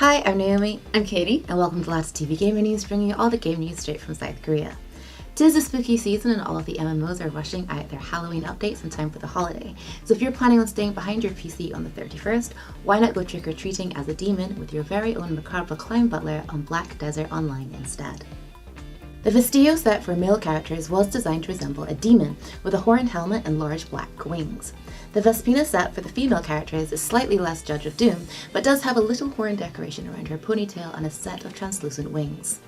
Hi, I'm Naomi. I'm Katie. And welcome to Latis TV Gamer News, bringing you all the game news straight from South Korea. Tis a spooky season and all of the MMOs are rushing out their Halloween updates in time for the holiday. So if you're planning on staying behind your PC on the 31st, why not go trick-or-treating as a demon with your very own macabre clown butler on Black Desert Online instead. The Vestillo set for male characters was designed to resemble a demon, with a horned helmet and large black wings. The Vespina set for the female characters is slightly less Judge of Doom, but does have a little horn decoration around her ponytail and a set of translucent wings.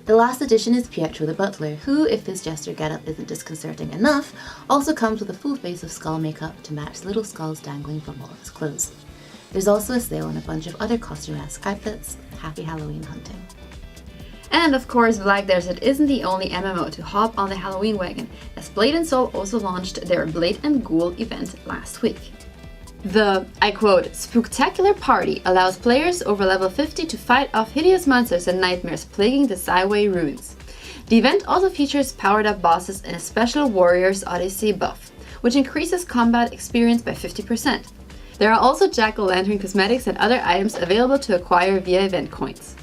The last addition is Pietro the Butler, who, if his jester getup isn't disconcerting enough, also comes with a full face of skull makeup to match little skulls dangling from all of his clothes. There's also a sale on a bunch of other costume-esque outfits. Happy Halloween hunting. And of course, Black Desert isn't the only MMO to hop on the Halloween wagon, as Blade & Soul also launched their Blade & Ghoul event last week. The, I quote, "spooktacular party allows players over level 50 to fight off hideous monsters and nightmares plaguing the Skyway ruins." The event also features powered-up bosses and a special Warriors Odyssey buff, which increases combat experience by 50%. There are also jack-o'-lantern cosmetics and other items available to acquire via event coins.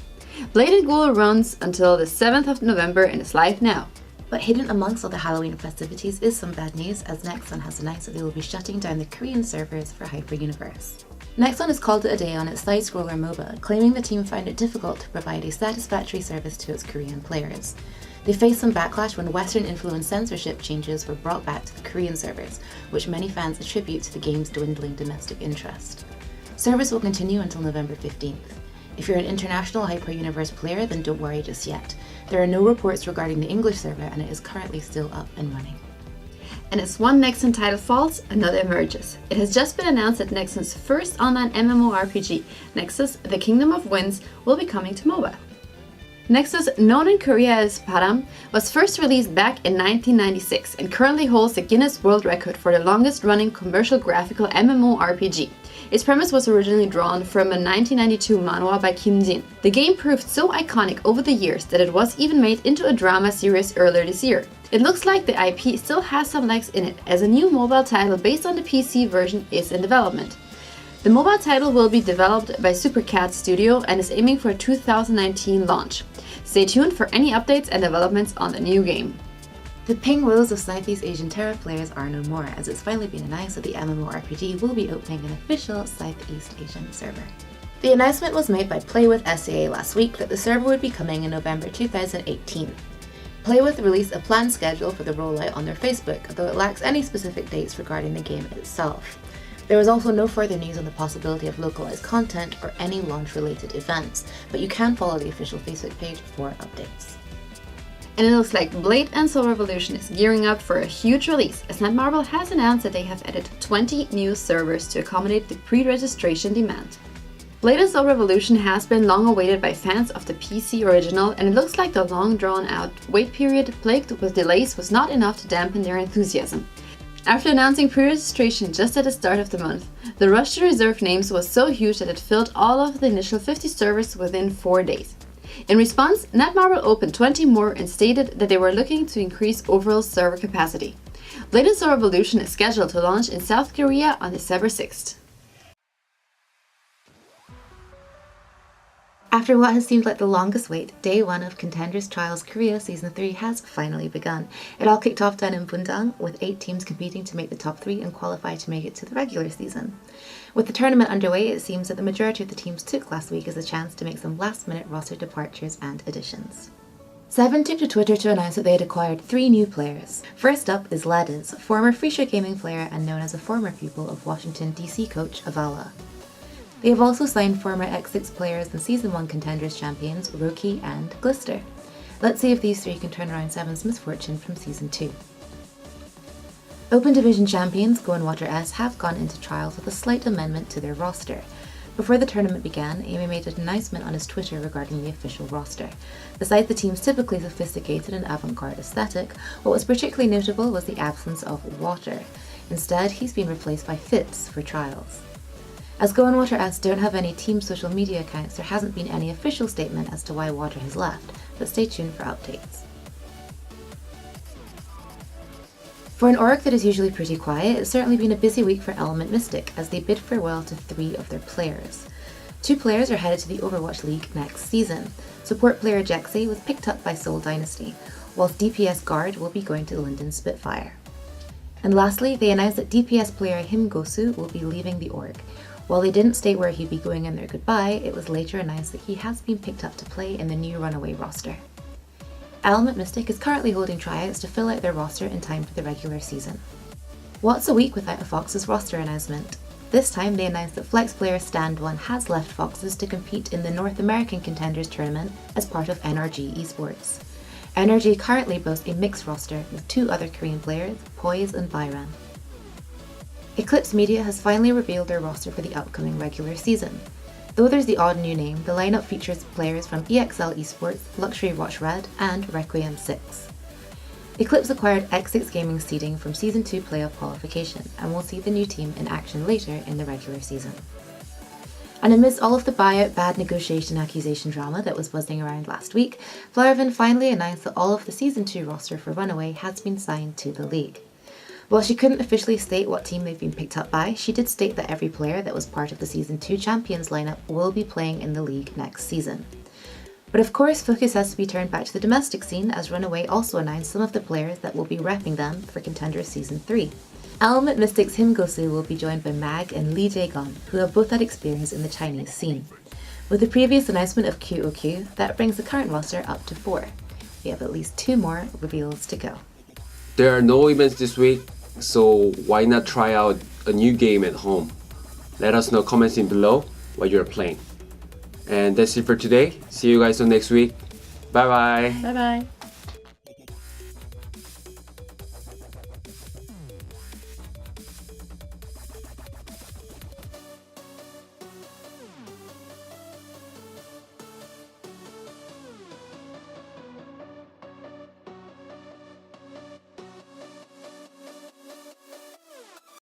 Blade & Ghoul runs until the 7th of November and is live now. But hidden amongst all the Halloween festivities is some bad news, as Nexon has announced that they will be shutting down the Korean servers for Hyper Universe. Nexon has called it a day on its side-scroller MOBA, claiming the team found it difficult to provide a satisfactory service to its Korean players. They faced some backlash when Western-influenced censorship changes were brought back to the Korean servers, which many fans attribute to the game's dwindling domestic interest. Service will continue until November 15th. If you're an international Hyper Universe player, then don't worry just yet. There are no reports regarding the English server and it is currently still up and running. And as one Nexon title falls, another emerges. It has just been announced that Nexon's first online MMORPG, Nexus: The Kingdom of Winds, will be coming to mobile. Nexus, known in Korea as Param, was first released back in 1996 and currently holds the Guinness World Record for the longest-running commercial graphical MMORPG. Its premise was originally drawn from a 1992 manhwa by Kim Jin. The game proved so iconic over the years that it was even made into a drama series earlier this year. It looks like the IP still has some legs in it, as a new mobile title based on the PC version is in development. The mobile title will be developed by Supercat Studio and is aiming for a 2019 launch. Stay tuned for any updates and developments on the new game. The ping woes of Southeast Asian TERA players are no more, as it's finally been announced that the MMORPG will be opening an official Southeast Asian server. The announcement was made by Playwith SCA last week that the server would be coming in November 2018. Playwith released a planned schedule for the rollout on their Facebook, though it lacks any specific dates regarding the game itself. There was also no further news on the possibility of localized content or any launch-related events, but you can follow the official Facebook page for updates. And it looks like Blade & Soul Revolution is gearing up for a huge release, as Netmarble has announced that they have added 20 new servers to accommodate the pre-registration demand. Blade & Soul Revolution has been long awaited by fans of the PC original, and it looks like the long drawn-out wait period plagued with delays was not enough to dampen their enthusiasm. After announcing pre-registration just at the start of the month, the rush to reserve names was so huge that it filled all of the initial 50 servers within 4 days. In response, Netmarble opened 20 more and stated that they were looking to increase overall server capacity. Blade & Soul Revolution is scheduled to launch in South Korea on December 6th. After what has seemed like the longest wait, Day 1 of Contenders Trials Korea Season 3 has finally begun. It all kicked off down in Bundang, with 8 teams competing to make the top 3 and qualify to make it to the regular season. With the tournament underway, it seems that the majority of the teams took last week as a chance to make some last-minute roster departures and additions. Seven took to Twitter to announce that they had acquired 3 new players. First up is Latis, former Freesure Gaming player and known as a former pupil of Washington DC coach Avala. They have also signed former X6 players and Season 1 Contenders champions Roki and Glister. Let's see if these 3 can turn around Seven's misfortune from Season 2. Open Division champions Go and Water S have gone into trials with a slight amendment to their roster. Before the tournament began, Amy made an announcement on his Twitter regarding the official roster. Besides the team's typically sophisticated and avant-garde aesthetic, what was particularly notable was the absence of Water. Instead, he's been replaced by Fitz for trials. As Go and Water S don't have any team social media accounts, there hasn't been any official statement as to why Water has left, but stay tuned for updates. For an org that is usually pretty quiet, it's certainly been a busy week for Element Mystic as they bid farewell to 3 of their players. 2 players are headed to the Overwatch League next season. Support player Jexy was picked up by Seoul Dynasty, whilst DPS Guard will be going to London Spitfire. And lastly, they announced that DPS player Him Gosu will be leaving the org. While they didn't state where he'd be going in their goodbye, it was later announced that he has been picked up to play in the new Runaway roster. Element Mystic is currently holding tryouts to fill out their roster in time for the regular season. What's a week without a Fox's roster announcement? This time they announced that Flex player Stand1 has left Fox's to compete in the North American Contenders Tournament as part of NRG Esports. NRG currently boasts a mixed roster with 2 other Korean players, Poise and Byron. Eclipse Media has finally revealed their roster for the upcoming regular season. Though there's the odd new name, the lineup features players from EXL Esports, Luxury Watch Red, and Requiem 6. Eclipse acquired X6 Gaming seeding from Season 2 playoff qualification, and will see the new team in action later in the regular season. And amidst all of the buyout bad negotiation accusation drama that was buzzing around last week, Flarvin finally announced that all of the Season 2 roster for Runaway has been signed to the league. While she couldn't officially state what team they've been picked up by, she did state that every player that was part of the Season 2 Champions lineup will be playing in the league next season. But of course, focus has to be turned back to the domestic scene, as Runaway also announced some of the players that will be repping them for Contenders Season 3. Element Mystic's Him Gosu will be joined by Mag and Lee Jae-gon, who have both had experience in the Chinese scene. With the previous announcement of QOQ, that brings the current roster up to 4. We have at least 2 more reveals to go. There are no events this week, so why not try out a new game at home? Let us know comments in below what you're playing. And that's it for today. See you guys on next week. Bye bye. Bye bye.